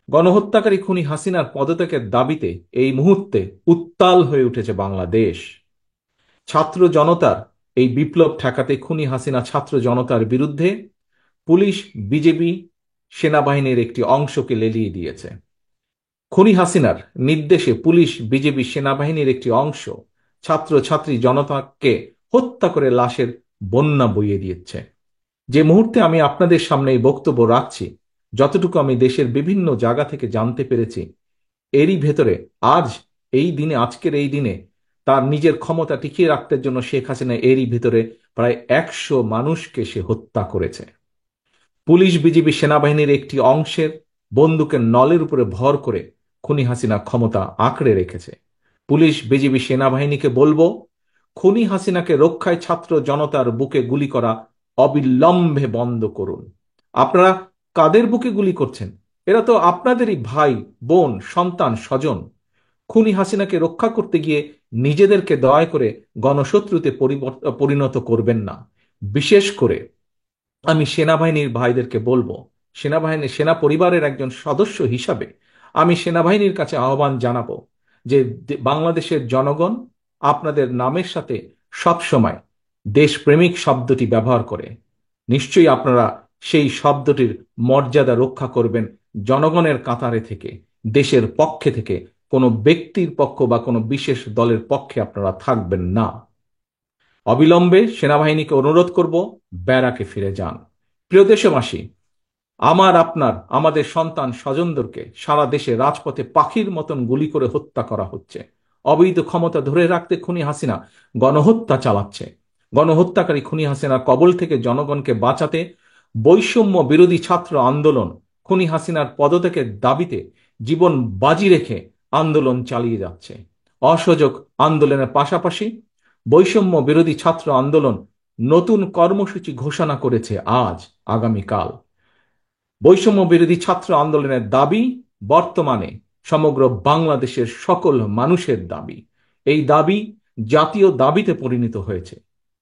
গণহত্যাকারী খুনি হাসিনার পদত্যাগের দাবিতে এই মুহূর্তে উত্তাল হয়ে উঠেছে বাংলাদেশ। ছাত্র জনতার এই বিপ্লব ঠেকাতে খুনি হাসিনা ছাত্র জনতার বিরুদ্ধে পুলিশ, বিজেপি, সেনাবাহিনীর একটি অংশকে লেলিয়ে দিয়েছে। খুনি হাসিনার নির্দেশে পুলিশ, বিজেপি, সেনাবাহিনীর একটি অংশ ছাত্র ছাত্রী জনতাকে হত্যা করে লাশের বন্যা বইয়ে দিচ্ছে। যে মুহূর্তে আমি আপনাদের সামনে এই বক্তব্য রাখছি, যতটুকু আমি দেশের বিভিন্ন জায়গা থেকে জানতে পেরেছি, এরই ভেতরে আজ আজকের এই দিনে তার নিজের ক্ষমতা টিকিয়ে রাখতে জন্য শেখ হাসিনা এরই ভিতরে প্রায় 100 মানুষকে সে হত্যা করেছে। পুলিশ, বিজিবি, সেনাবাহিনীর একটি অংশের বন্দুকের নলের উপরে ভর করে খুনি হাসিনা ক্ষমতা আঁকড়ে রেখেছে। পুলিশ, বিজিবি, সেনাবাহিনীকে বলবো, খুনি হাসিনাকে রক্ষায় ছাত্র জনতার বুকে গুলি করা অবিলম্বে বন্ধ করুন। আপনারা কাদের বুকে গুলি করছেন? এরা তো আপনাদেরই ভাই, বোন, সন্তান, স্বজন। খুনি হাসিনাকে রক্ষা করতে গিয়ে নিজেদেরকে দয়া করে গণশত্রুতে পরিণত করবেন না। বিশেষ করে আমি সেনাবাহিনীর ভাইদেরকে বলবো, সেনা পরিবারের একজন সদস্য হিসাবে আমি সেনাবাহিনীর কাছে আহ্বান জানাবো যে বাংলাদেশের জনগণ আপনাদের নামের সাথে সব সময় দেশপ্রেমিক শব্দটি ব্যবহার করে। নিশ্চয়ই আপনারা সেই শব্দটির মর্যাদা রক্ষা করবেন। জনগণের কাতারে থেকে, দেশের পক্ষে থেকে, কোনো ব্যক্তির পক্ষ বা কোনো বিশেষ দলের পক্ষে আপনারা থাকবেন না। অবিলম্বে সেনাবাহিনীকে অনুরোধ করব, ব্যারাকে ফিরে যান। প্রিয় দেশবাসী, আমাদের সন্তান স্বজনদেরকে সারা দেশে রাজপথে পাখির মতন গুলি করে হত্যা করা হচ্ছে। অবৈধ ক্ষমতা ধরে রাখতে খুনি হাসিনা গণহত্যা চালাচ্ছে। গণহত্যাকারী খুনি হাসিনার কবল থেকে জনগণকে বাঁচাতে বৈষম্য বিরোধী ছাত্র আন্দোলন খুনি হাসিনার পদত্যাগের দাবিতে জীবন বাজি রেখে আন্দোলন চালিয়ে যাচ্ছে। অসহযোগ আন্দোলনের পাশাপাশি বৈষম্য বিরোধী ছাত্র আন্দোলন নতুন কর্মসূচি ঘোষণা করেছে আগামীকাল। বৈষম্য বিরোধী ছাত্র আন্দোলনের দাবি বর্তমানে সমগ্র বাংলাদেশের সকল মানুষের দাবি। এই দাবি জাতীয় দাবিতে পরিণত হয়েছে।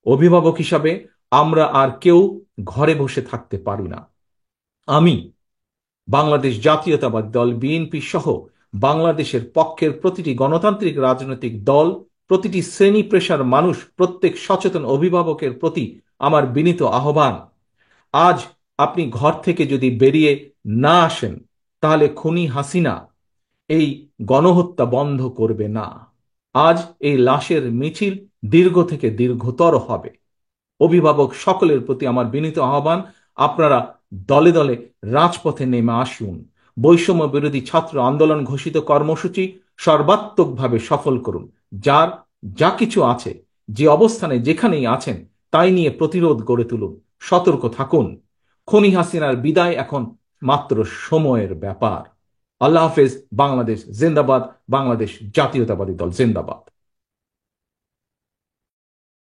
অভিভাবক হিসাবে আমরা আর কেউ ঘরে বসে থাকতে পারি না। আমি বাংলাদেশ জাতীয়তাবাদী দল বিএনপি সহ বাংলাদেশের পক্ষের প্রতিটি গণতান্ত্রিক রাজনৈতিক দল, প্রতিটি শ্রেণী পেশার মানুষ, প্রত্যেক সচেতন অভিভাবকের প্রতি আমার বিনীত আহ্বান, আজ আপনি ঘর থেকে যদি বেরিয়ে না আসেন, তাহলে খুনি হাসিনা এই গণহত্যা বন্ধ করবে না। আজ এই লাশের মিছিল দীর্ঘ থেকে দীর্ঘতর হবে। অভিভাবক সকলের প্রতি আমার বিনীত আহ্বান, আপনারা দলে দলে রাজপথে নেমে আসুন। বৈষম্য বিরোধী ছাত্র আন্দোলন ঘোষিত কর্মসূচি সর্বাত্মকভাবে সফল করুন। যার যা কিছু আছে, যে অবস্থানে যেখানেই আছেন, তাই নিয়ে প্রতিরোধ গড়ে তুলুন। সতর্ক থাকুন। খুনি হাসিনার বিদায় এখন মাত্র সময়ের ব্যাপার। আল্লাহ হাফেজ। বাংলাদেশ জিন্দাবাদ। বাংলাদেশ জাতীয়তাবাদী দল জিন্দাবাদ।